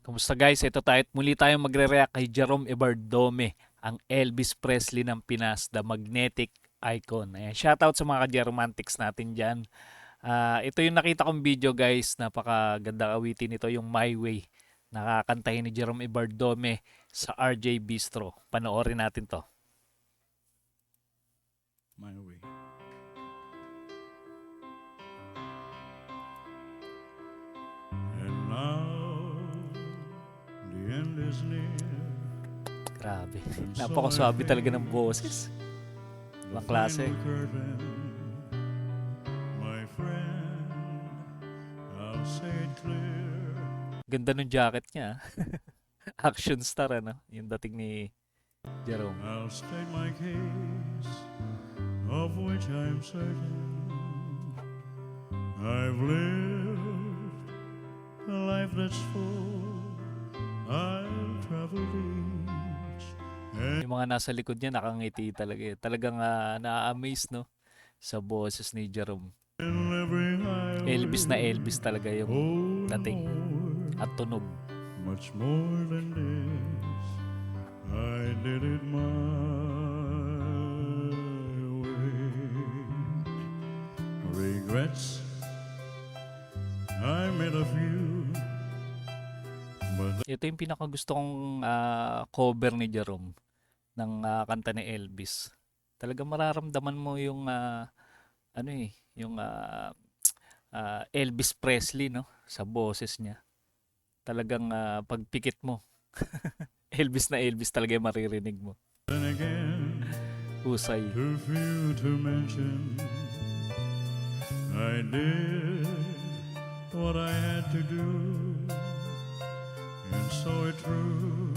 Kumusta guys? Ito tayo muli tayong magre-react kay Jerome Ebardome, ang Elvis Presley ng Pinas, the magnetic icon. Ayan, shoutout sa mga ka-Geromantics natin dyan. Ito yung nakita kong video guys, napakaganda awitin ito, yung My Way. Nakakantahin ni Jerome Ebardome sa RJ Bistro. Panoorin natin to. My way. And now the end is near. Grabe. Napakaswabe talaga ng boses. The Ibang klase. final curtain, my friend, I'll say it clear. Ganda ng jacket niya. Action star ano, yung dating ni Jerome. I'll state my case, of which I'm certain. I've lived a life that's full. I'll travel each and Yung mga nasa likod niya nakangiti talaga eh. Talagang na-amaze no sa boses ni Jerome. every highway. Elvis na Elvis talaga yung Oh, dating more, at tunog. much more than this. I did it my way. Regrets, I made a few, but Ito yung pinakagusto kong cover ni Jerome ng kanta ni Elvis. Talagang mararamdaman mo yung ano eh, yung Elvis Presley no sa boses niya. Talagang pagpikit mo. Elvis na Elvis talaga yung maririnig mo. then again, Husay. too few to mention. I did what I had to do, and saw it through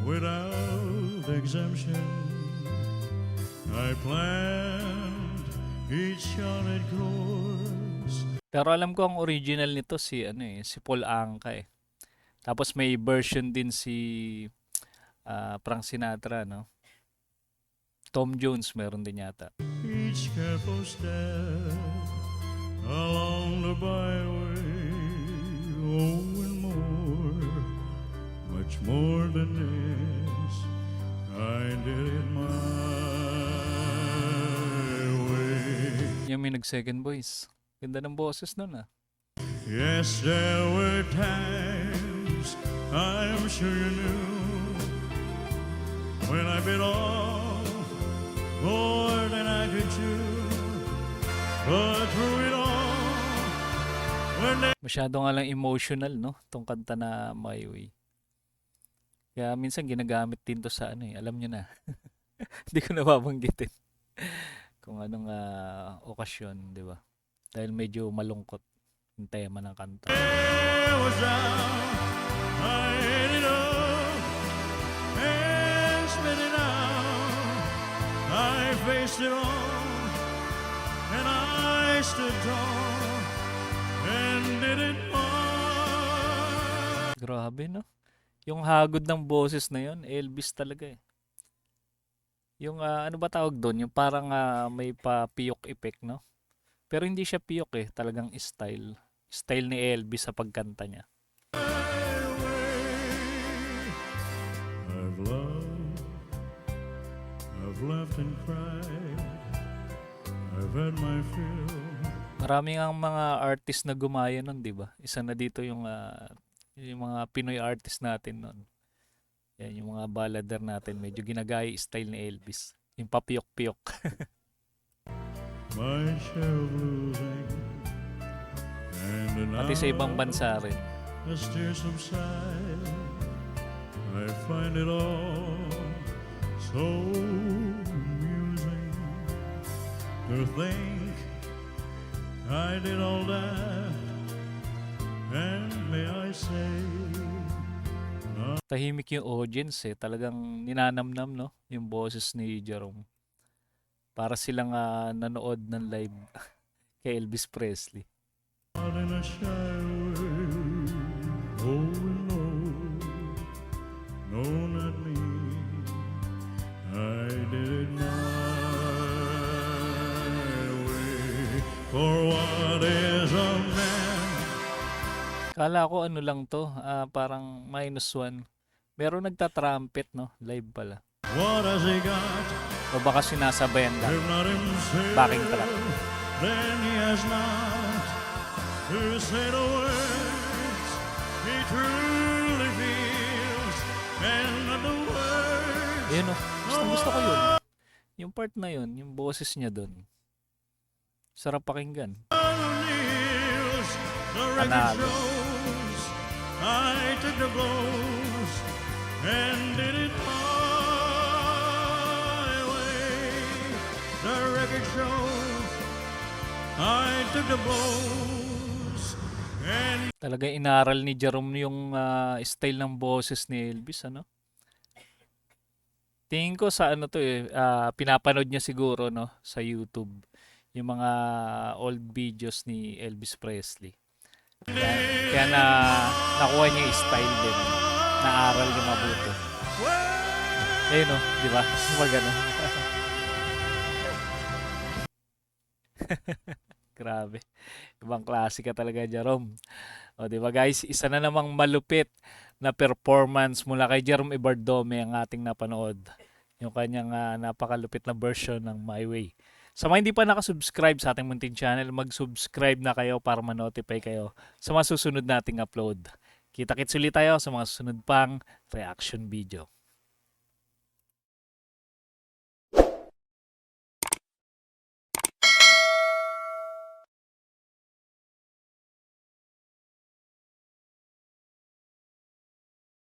without exemption. I planned each charted course. Pero alam ko ang original nito si ano eh, si Paul Anka eh. Tapos may version din si Frank Sinatra no. Tom Jones meron din yata. Each careful step along the byway, oh, and more, much more than this, I did it my way. Yung may nag-second voice. Ganda ng boses nun ah. Yes, there were times, I'm sure you knew, when I bit off more than I could chew. But through it all, when they Masyado nga lang emotional no, tong kanta na My Way. Kaya minsan ginagamit din to sa ano eh, alam nyo na. Hindi ko nababanggitin kung anong okasyon, di ba? Dahil medyo malungkot yung tema ng kanta. was down, I ate it up and spit it out. I faced it all, and I stood tall and did it my Grabe no? Yung hagod ng boses na yon, Elvis talaga eh. Yung ano ba tawag doon? Yung parang may pa-piyok effect no? Pero hindi siya piyok eh, talagang style. Style ni Elvis sa pagkanta niya. way. I've loved, I've laughed and cried, I've had my fill. Maraming ang mga artist na gumaya nun, di ba? Isa na dito yung mga Pinoy artist natin nun. Yan, yung mga ballader natin, medyo ginagaya yung style ni Elvis. Yung papiyok-piyok. My share of losing, and Pati sa ibang bansa rin. as tears subside, I find it all so amusing to think I did all that, and may I say, Tahimik yung audience eh. Talagang ninanamnam no? Yung boses ni Jerome. Para silang nanood ng live kay Elvis Presley. not in a shy way, oh, Kala ko ano lang 'to, parang -1. Meron nagta-trumpet 'no, live pala. What has he got? O baka sinasabayan lang, If not himself, backing track. then he has not to say the words he truly feels, and not the words Ayun, oh, gustong-gusto ko yun. Yung part na yun, yung boses niya dun. Sarap pakinggan. kneels. The record Panalo. shows I took the blows and did it my way. The record shows I took the blows and Talaga inaral ni Jerome yung style ng boses ni Elvis, ano? Tingin ko sa ano to pinapanood niya siguro no sa YouTube yung mga old videos ni Elvis Presley. Kaya nakuha niya yung style din. Naaral niya mabuti. Ayun no, di ba? Magano. Grabe. Ibang klase ka talaga, Jerome. O, di ba guys, isa na namang malupit na performance mula kay Jerome Ibardome ang ating napanood. Yung kanyang napakalupit na version ng My Way. Sa mga hindi pa nakasubscribe sa ating munting channel, mag-subscribe na kayo para ma-notify kayo sa mga susunod nating upload. Kita-kits ulit tayo sa mga susunod pang reaction video.